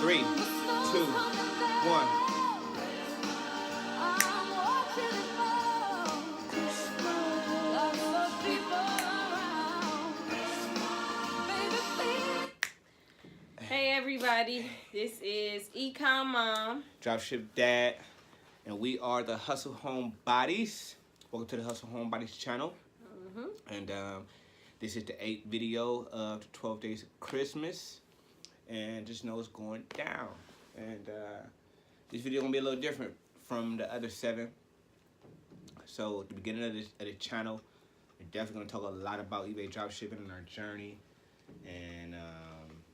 3, 2, 1. Hey everybody, this is Ecom Mom, Dropship Dad, and we are the Hustle Homebodies. Welcome to the Hustle Homebodies channel. And this is the 8th video of the 12 days of Christmas. And just know it's going down. And this video gonna be a little different from the other 7. So at the beginning of the channel, we're definitely gonna talk a lot about eBay dropshipping and our journey, and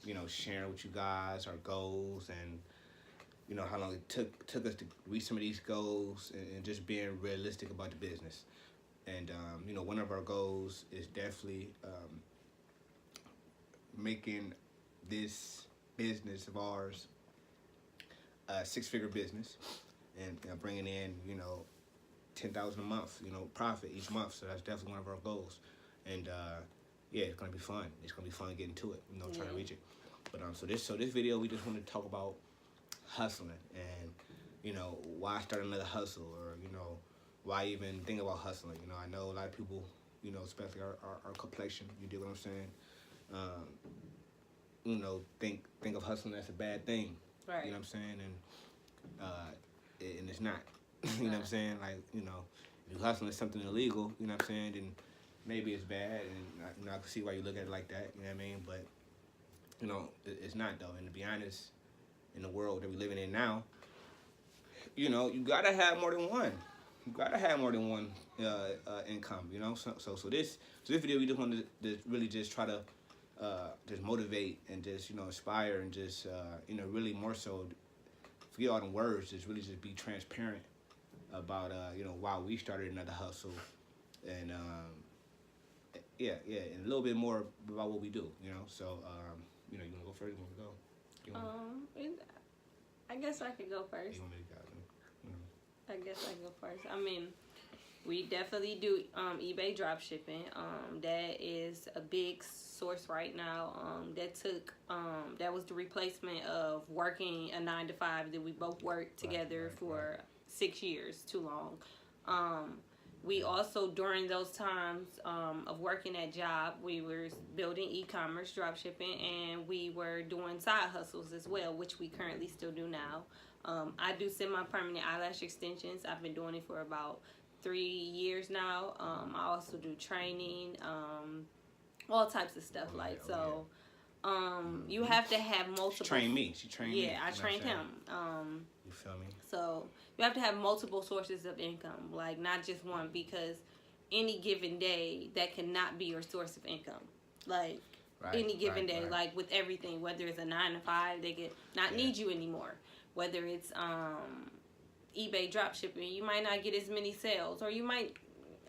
you know, sharing with you guys our goals and you know how long it took us to reach some of these goals, and just being realistic about the business. And you know, one of our goals is definitely making this business of ours a 6-figure business, and bringing in, you know, $10,000 a month, you know, profit each month. So that's definitely one of our goals. And yeah, it's gonna be fun. It's gonna be fun getting to it, you know, trying to reach it. But so this video, we just want to talk about hustling, and you know, why start another hustle, or you know, why even think about hustling. You know, I know a lot of people, you know, especially our complexion, you dig what I'm saying, you know, think of hustling as a bad thing. right? You know what I'm saying? And it's not. You know what I'm saying? Like, you know, if you hustling is something illegal, you know what I'm saying, then maybe it's bad, and you know, I can see why you look at it like that. You know what I mean? But you know, it's not though. And to be honest, in the world that we're living in now, you know, you gotta have more than one. You gotta have more than one income. You know, so this video, we just wanted to really just try to just motivate and just, you know, inspire, and just you know, really more so, forget all them words, just really just be transparent about you know, why we started another hustle, and yeah, and a little bit more about what we do. You know, so you know, you wanna go first? You wanna go? I guess I could go first. You want me to go? I guess I go first. I mean, we definitely do eBay dropshipping. That is a big source right now. That was the replacement of working a 9-to-5 that we both worked together for 6 years, too long. We also, during those times of working that job, we were building e-commerce dropshipping, and we were doing side hustles as well, which we currently still do now. I do semi-permanent eyelash extensions. I've been doing it for about 3 years now. I also do training, all types of stuff. You have to have multiple. She trained me. She trained me. Yeah, I trained him. You feel me? So you have to have multiple sources of income, like not just one, because any given day that cannot be your source of income. Like any given day, like with everything, whether it's a 9-to-5, they could not need you anymore. Whether it's eBay dropshipping, you might not get as many sales, or you might,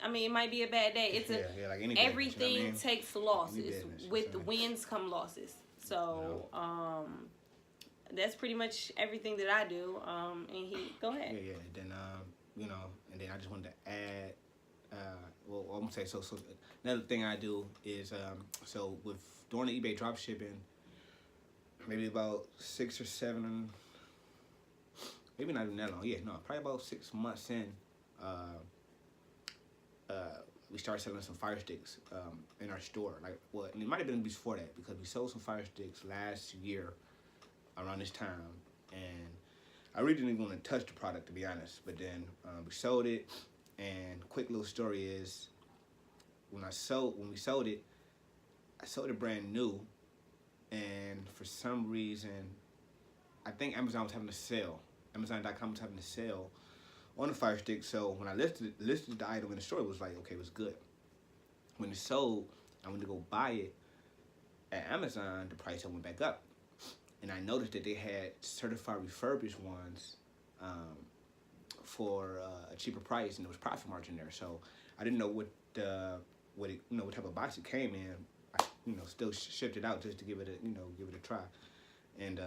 I mean, it might be a bad day. It's like any everything business, you know what I mean? takes losses. Business, with the wins come losses. So that's pretty much everything that I do. And go ahead. Yeah. Then you know, and then I just wanted to add. Well, I'm gonna say so. Another thing I do is so with doing the eBay dropshipping, maybe about 6 or 7. Maybe not even that long. Yeah, no, probably about 6 months in, we started selling some fire sticks in our store. Like, well, and it might have been before that, because we sold some fire sticks last year around this time, and I really didn't even want to touch the product, to be honest. But then we sold it, and quick little story is, when we sold it, I sold it brand new, and for some reason, I think Amazon was having a sale. Amazon.com was having a sale on the fire stick. So when I listed the item in the store, it was like, okay, it was good. When it sold, I went to go buy it at Amazon. The price went back up, and I noticed that they had certified refurbished ones for a cheaper price, and there was profit margin there. So I didn't know what type of box it came in. I, you know, still shipped it out just to give it a try, and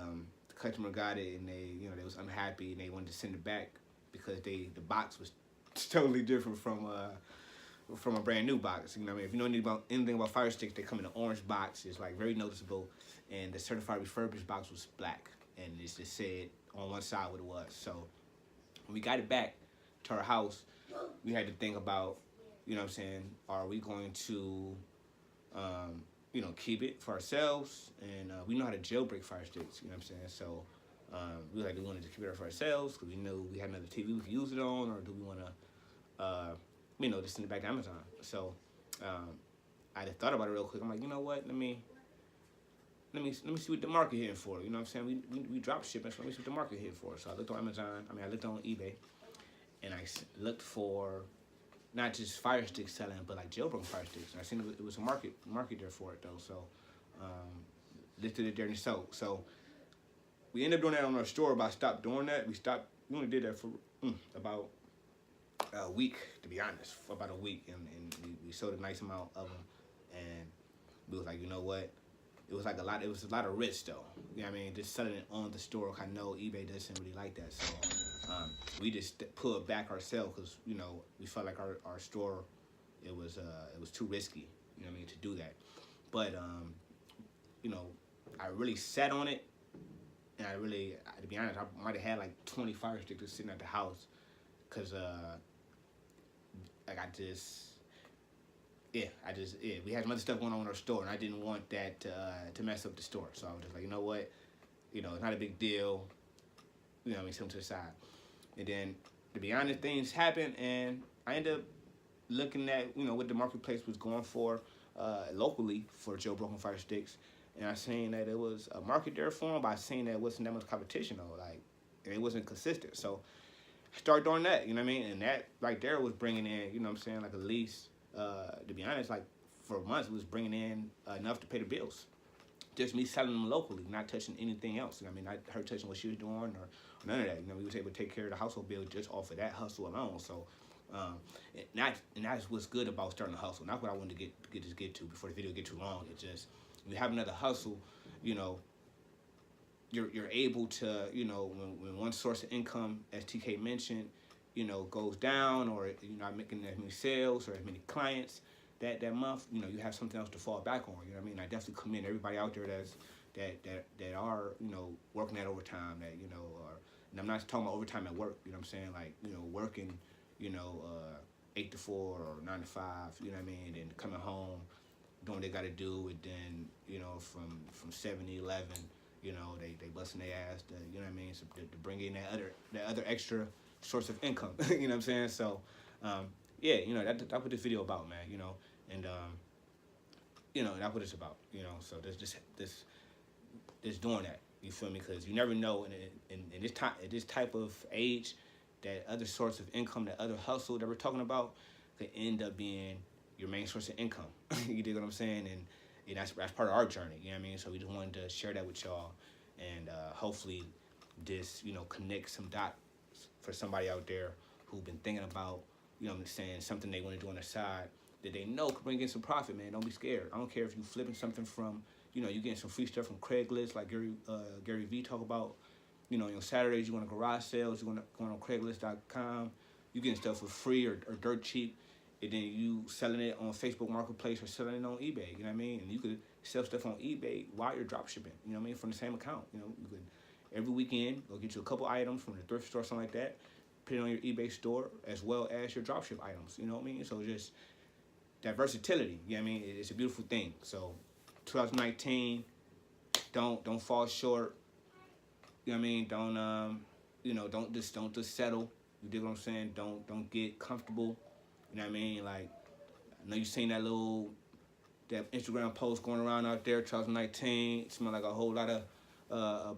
the customer got it, and they was unhappy, and they wanted to send it back because the box was totally different from a brand new box. You know what I mean? If you know anything about fire sticks, they come in an orange box. It's like very noticeable, and the certified refurbished box was black. and it just said on one side what it was. So when we got it back to our house, we had to think about, you know what I'm saying, are we going to, you know, keep it for ourselves? And we know how to jailbreak Fire Sticks, you know what I'm saying? So we were like, we wanted to keep it for ourselves because we knew we had another TV we could use it on, or do we want to, you know, just send it back to Amazon? So I just thought about it real quick. I'm like, you know what? Let me see what the market hitting for. You know what I'm saying? We drop shipping, so let me see what the market hitting for. So I looked on Amazon. I looked on eBay, and I looked for not just Fire Sticks selling, but like jailbroken Fire Sticks. And I seen it was a market there for it though. So listed it there and sold. So we ended up doing that on our store, but I stopped doing that. We only did that for about a week, to be honest, for about a week, and we sold a nice amount of them, and we was like, you know what? It was a lot of risk though. You know what I mean? Just selling it on the store. I know eBay doesn't really like that, so we just pulled back ourselves because, you know, we felt like our store, it was too risky, you know what I mean, to do that. But you know, I really sat on it, and to be honest, I might have had like 20 Fire Sticks sitting at the house, cause like we had some other stuff going on in our store, and I didn't want that to mess up the store. So I was just like, you know what, you know, it's not a big deal, you know what I mean, set them to the side. And then, to be honest, things happened, and I ended up looking at, you know, what the marketplace was going for locally for jailbroken Fire Sticks, and I seen that it was a market there for them, but I seen that it wasn't that much competition though, like, and it wasn't consistent. So I started doing that, you know what I mean, and that right there was bringing in, you know what I'm saying, like at least, to be honest, like for months, it was bringing in enough to pay the bills. Just me selling them locally, not touching anything else. You know what I mean, not her touching what she was doing or none of that. You know, we was able to take care of the household bill just off of that hustle alone. So, and that's what's good about starting a hustle. Not what I wanted to get to before the video get too long. It's just, when you have another hustle, you know, you're able to, you know, when one source of income, as TK mentioned, you know, goes down, or you're not making as many sales or as many clients that month, you know, you have something else to fall back on. You know what I mean? I definitely commend everybody out there that are, you know, working that overtime, that, you know, and I'm not talking about overtime at work, you know what I'm saying? Like, you know, working, you know, 8 to 4 or 9 to 5, you know what I mean? And coming home, doing what they got to do, and then, you know, from 7 to 11, you know, they busting their ass, you know what I mean? So to bring in that other extra source of income, you know what I'm saying? So, yeah, you know, that's what this video about, man, you know, and, you know, that's what it's about, you know, so this doing that, you feel me, because you never know in this type of age, that other source of income, that other hustle that we're talking about, could end up being your main source of income, you dig what I'm saying, and that's part of our journey, you know what I mean, so we just wanted to share that with y'all, and hopefully this, you know, connect some dots for somebody out there who've been thinking about, you know what I'm saying, something they want to do on the side that they know could bring in some profit, man. Don't be scared. I don't care if you flipping something from, you know, you getting some free stuff from Craigslist, like Gary V talk about, you know, on Saturdays you want to garage sales, you want to go on Craigslist.com, you getting stuff for free or dirt cheap, and then you selling it on Facebook Marketplace or selling it on eBay, you know what I mean? And you could sell stuff on eBay while you're drop shipping, you know what I mean, from the same account. You know, you could every weekend go get you a couple items from the thrift store, something like that, put it on your eBay store as well as your dropship items, you know what I mean? So just that versatility, you know what I mean? It's a beautiful thing. So 2019, don't fall short. You know what I mean? Don't you know, don't just settle. You dig what I'm saying? Don't get comfortable. You know what I mean? Like, I know you seen that Instagram post going around out there, 2019. It smelled like a whole lot of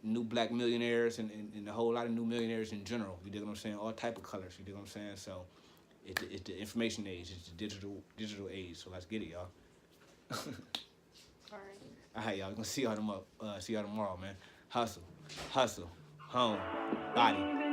new black millionaires and a whole lot of new millionaires in general. You dig what I'm saying? All type of colors. You dig what I'm saying? So it's the information age. It's the digital age. So let's get it, y'all. All right, y'all. We're gonna see y'all tomorrow, man. Hustle, home, body.